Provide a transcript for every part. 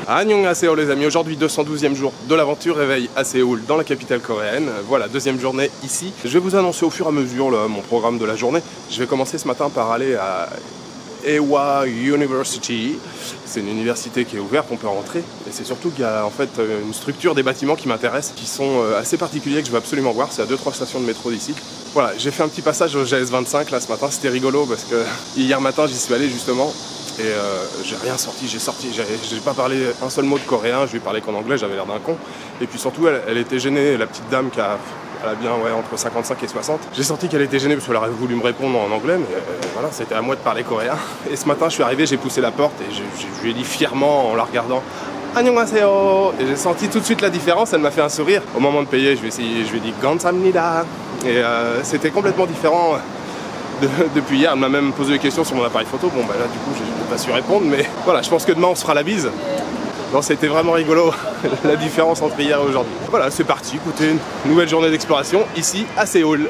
Annyeonghaseyo les amis, aujourd'hui 212e jour de l'aventure, réveil à Séoul dans la capitale coréenne. Voilà, deuxième journée ici. Je vais vous annoncer au fur et à mesure mon programme de la journée. Je vais commencer ce matin par aller à Ewha University. C'est une université qui est ouverte, on peut rentrer. Et c'est surtout qu'il y a en fait une structure des bâtiments qui m'intéressent, qui sont assez particuliers, que je veux absolument voir. C'est à 2-3 stations de métro d'ici. Voilà, j'ai fait un petit passage au GS25 là ce matin, c'était rigolo parce que hier matin j'y suis allé justement. Et j'ai rien sorti, j'ai pas parlé un seul mot de coréen, je lui ai parlé qu'en anglais, j'avais l'air d'un con. Et puis surtout, elle était gênée, la petite dame elle a bien entre 55 et 60. J'ai senti qu'elle était gênée parce qu'elle aurait voulu me répondre en anglais, mais voilà, c'était à moi de parler coréen. Et ce matin, je suis arrivé, j'ai poussé la porte et je lui ai dit fièrement en la regardant Annyeonghaseyo. Et j'ai senti tout de suite la différence, elle m'a fait un sourire. Au moment de payer, je lui ai dit Gamsamnida. Et c'était complètement différent. Depuis hier, elle m'a même posé des questions sur mon appareil photo. Bon bah là du coup j'ai pas su répondre, mais voilà, je pense que demain on se fera la bise. Non, c'était vraiment rigolo la différence entre hier et aujourd'hui. Voilà, c'est parti, écoutez, une nouvelle journée d'exploration ici à Séoul.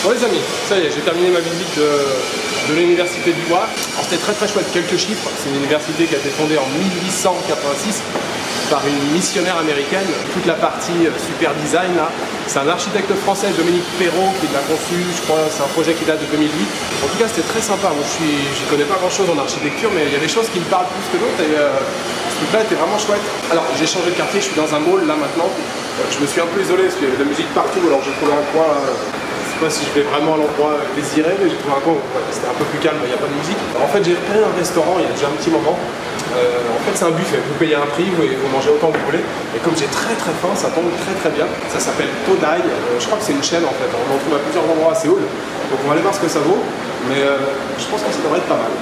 Bon les amis, ça y est, j'ai terminé ma visite de l'université d'Ewha. C'était très chouette, quelques chiffres. C'est une université qui a été fondée en 1886 par une missionnaire américaine. Toute la partie super design là, c'est un architecte français, Dominique Perrault, qui l'a conçu, je crois, c'est un projet qui date de 2008. En tout cas c'était très sympa, moi j'y connais pas grand chose en architecture, mais il y a des choses qui me parlent plus que d'autres et ce truc là était vraiment chouette. Alors j'ai changé de quartier, je suis dans un mall là maintenant. Je me suis un peu isolé parce qu'il y avait de la musique partout, alors j'ai trouvé un coin. Je sais pas si je vais vraiment à l'endroit désiré, mais j'ai trouvé un coin où c'était un peu plus calme, il n'y a pas de musique. Alors, en fait, j'ai repéré un restaurant il y a déjà un petit moment. En fait, c'est un buffet, vous payez un prix et vous mangez autant que vous voulez. Et comme j'ai très faim, ça tombe très bien. Ça s'appelle Todai. Je crois que c'est une chaîne en fait. On en trouve à plusieurs endroits à Séoul. Donc on va aller voir ce que ça vaut. Mais je pense que ça devrait être pas mal.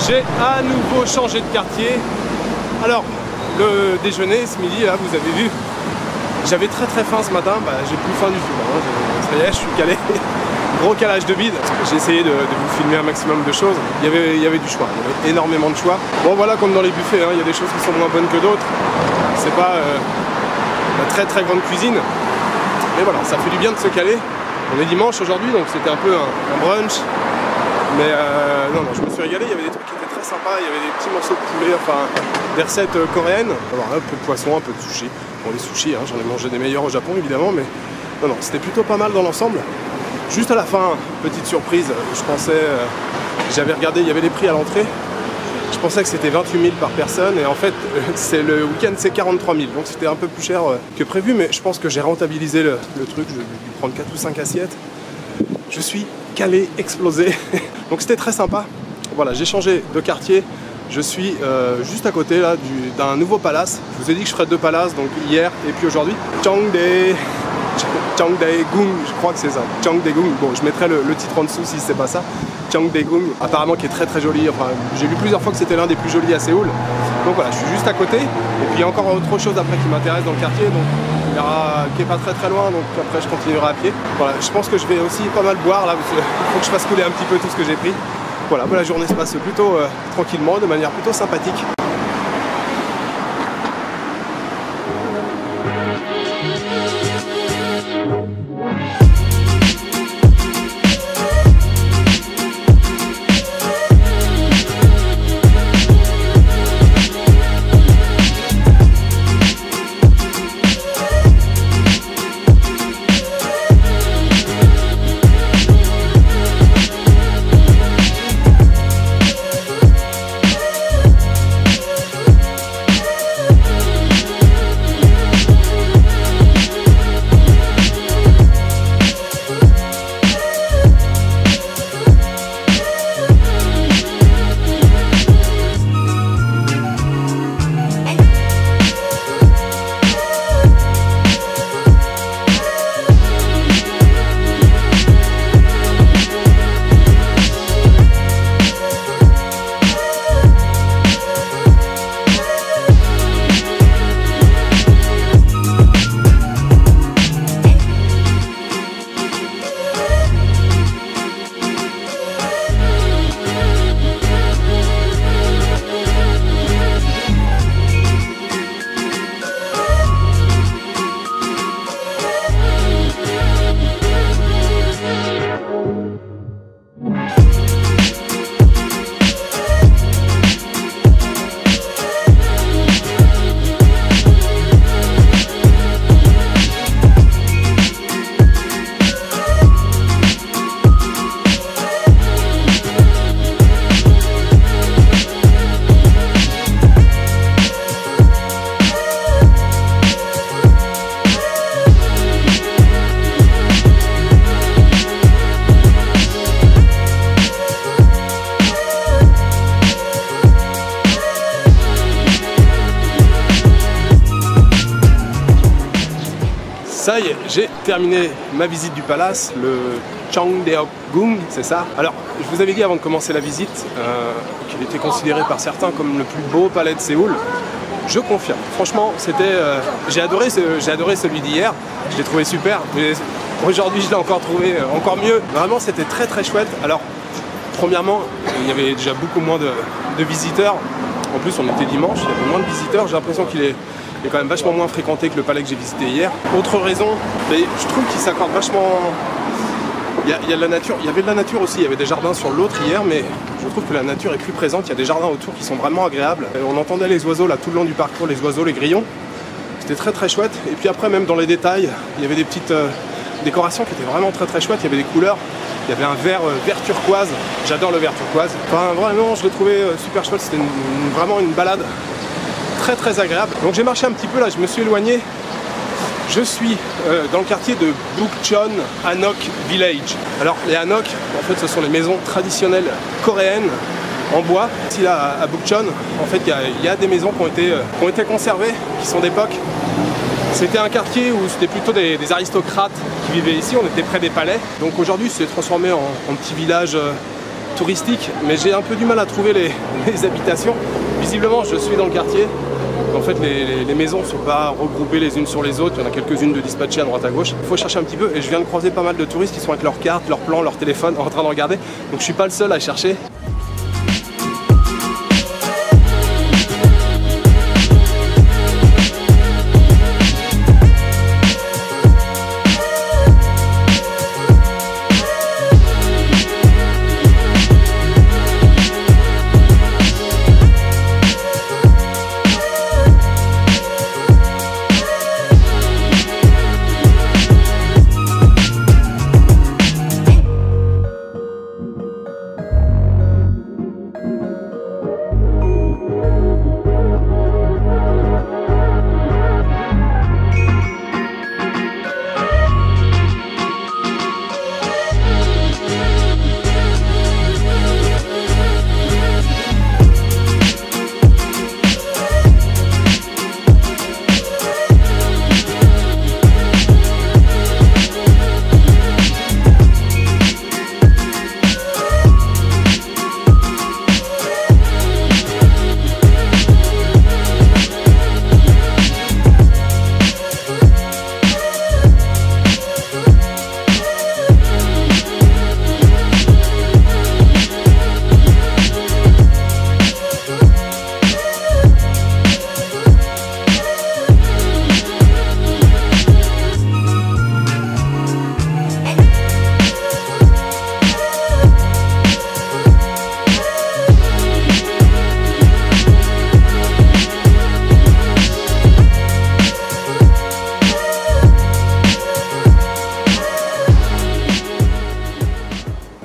J'ai à nouveau changé de quartier. Alors, le déjeuner ce midi, là, vous avez vu, j'avais très faim ce matin, bah, j'ai plus faim du tout. Hein. Ça y est, je suis calé. Gros calage de bide. J'ai essayé de vous filmer un maximum de choses. Il y avait du choix, il y avait énormément de choix. Bon voilà, comme dans les buffets, hein, il y a des choses qui sont moins bonnes que d'autres. C'est pas la très grande cuisine. Mais voilà, ça fait du bien de se caler. On est dimanche aujourd'hui, donc c'était un peu un brunch. Mais non, je me suis régalé, il y avait des trucs qui étaient très sympas, il y avait des petits morceaux de poulet, enfin des recettes coréennes. Alors un peu de poisson, un peu de sushi. Bon, les sushis, hein, j'en ai mangé des meilleurs au Japon évidemment, mais non, c'était plutôt pas mal dans l'ensemble. Juste à la fin, petite surprise, je pensais, j'avais regardé, il y avait les prix à l'entrée. Je pensais que c'était 28 000 par personne et en fait le week-end c'est 43 000, donc c'était un peu plus cher que prévu, mais je pense que j'ai rentabilisé le truc. Je vais prendre 4 ou 5 assiettes. Je suis calé, explosé, donc c'était très sympa. Voilà, j'ai changé de quartier, je suis juste à côté là d'un nouveau palace. Je vous ai dit que je ferais 2 palaces, donc hier et puis aujourd'hui. Cheongdaegung, je crois que c'est ça. Cheongdaegung, bon je mettrai le titre en dessous si c'est pas ça. Cheongdaegung, apparemment qui est très joli, enfin j'ai lu plusieurs fois que c'était l'un des plus jolis à Séoul. Donc voilà, je suis juste à côté. Et puis il y a encore autre chose après qui m'intéresse dans le quartier, donc il y aura, qui est pas très loin, donc après je continuerai à pied. Voilà, je pense que je vais aussi pas mal boire là, parce qu'il faut que je fasse couler un petit peu tout ce que j'ai pris. Voilà, la journée se passe plutôt tranquillement, de manière plutôt sympathique. Ça y est, j'ai terminé ma visite du palace, le Cheongdaegung, c'est ça. Alors, je vous avais dit avant de commencer la visite qu'il était considéré par certains comme le plus beau palais de Séoul. Je confirme. Franchement, c'était, j'ai adoré celui d'hier. Je l'ai trouvé super. Aujourd'hui, je l'ai encore trouvé encore mieux. Vraiment, c'était très chouette. Alors, premièrement, il y avait déjà beaucoup moins de visiteurs. En plus, on était dimanche, il y avait moins de visiteurs. J'ai l'impression qu'il est quand même vachement moins fréquenté que le palais que j'ai visité hier. Autre raison, je trouve qu'il s'accorde vachement... Il y a de la nature, il y avait de la nature aussi, il y avait des jardins sur l'autre hier, mais je trouve que la nature est plus présente, il y a des jardins autour qui sont vraiment agréables. On entendait les oiseaux là tout le long du parcours, les oiseaux, les grillons. C'était très chouette. Et puis après, même dans les détails, il y avait des petites décorations qui étaient vraiment très chouettes, il y avait des couleurs. Il y avait un vert turquoise, j'adore le vert turquoise. Enfin vraiment, je l'ai trouvé super chouette, c'était vraiment une balade très agréable. Donc j'ai marché un petit peu là, je me suis éloigné. Je suis dans le quartier de Bukchon Hanok Village. Alors les Hanok, en fait ce sont les maisons traditionnelles coréennes en bois. Ici là à Bukchon, en fait il y a des maisons qui ont été conservées, qui sont d'époque. C'était un quartier où c'était plutôt des aristocrates qui vivaient ici, on était près des palais. Donc aujourd'hui c'est transformé en petit village touristique, mais j'ai un peu du mal à trouver les habitations. Visiblement, je suis dans le quartier. En fait, les maisons ne sont pas regroupées les unes sur les autres. Il y en a quelques-unes de dispatchées à droite à gauche. Il faut chercher un petit peu. Et je viens de croiser pas mal de touristes qui sont avec leurs cartes, leurs plans, leur téléphone en train de regarder. Donc je suis pas le seul à chercher.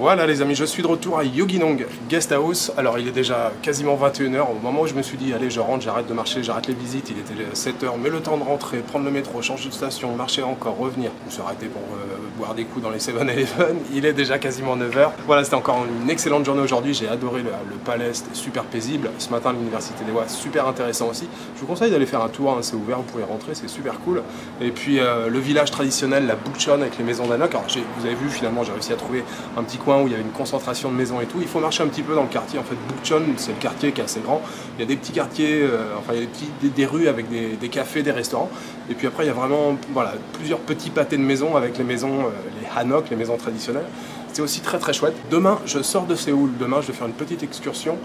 Voilà les amis, je suis de retour à Yoginong Guest House. Alors il est déjà quasiment 21 h. Au moment où je me suis dit allez je rentre, j'arrête de marcher, j'arrête les visites, il était 7 h. Mais le temps de rentrer, prendre le métro, changer de station, marcher encore, revenir, je me suis arrêté pour boire des coups dans les 7-Eleven. Il est déjà quasiment 9 h. Voilà, c'était encore une excellente journée aujourd'hui, j'ai adoré le palais, c'était super paisible. Ce matin l'université des Lois, super intéressant aussi. Je vous conseille d'aller faire un tour, hein, c'est ouvert, vous pouvez rentrer, c'est super cool. Et puis le village traditionnel, la Bukchon avec les maisons d'Hanok. Alors vous avez vu finalement j'ai réussi à trouver un petit coin où il y avait une concentration de maisons et tout. Il faut marcher un petit peu dans le quartier. En fait, Bukchon, c'est le quartier qui est assez grand. Il y a des petits quartiers, enfin il y a des rues avec des cafés, des restaurants. Et puis après, il y a vraiment voilà, plusieurs petits pâtés de maisons avec les maisons, les hanok, les maisons traditionnelles. C'est aussi très très chouette. Demain, je sors de Séoul. Demain, je vais faire une petite excursion.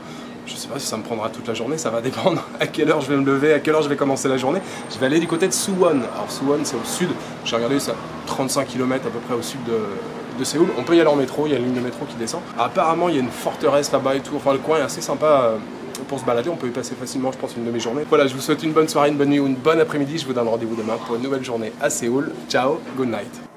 Je ne sais pas si ça me prendra toute la journée, ça va dépendre à quelle heure je vais me lever, à quelle heure je vais commencer la journée. Je vais aller du côté de Suwon. Alors Suwon, c'est au sud. J'ai regardé ça, 35 km à peu près au sud de Séoul. On peut y aller en métro, il y a une ligne de métro qui descend. Apparemment, il y a une forteresse là-bas et tout. Enfin, le coin est assez sympa pour se balader. On peut y passer facilement, je pense, une demi-journée. Voilà, je vous souhaite une bonne soirée, une bonne nuit ou une bonne après-midi. Je vous donne rendez-vous demain pour une nouvelle journée à Séoul. Ciao, good night.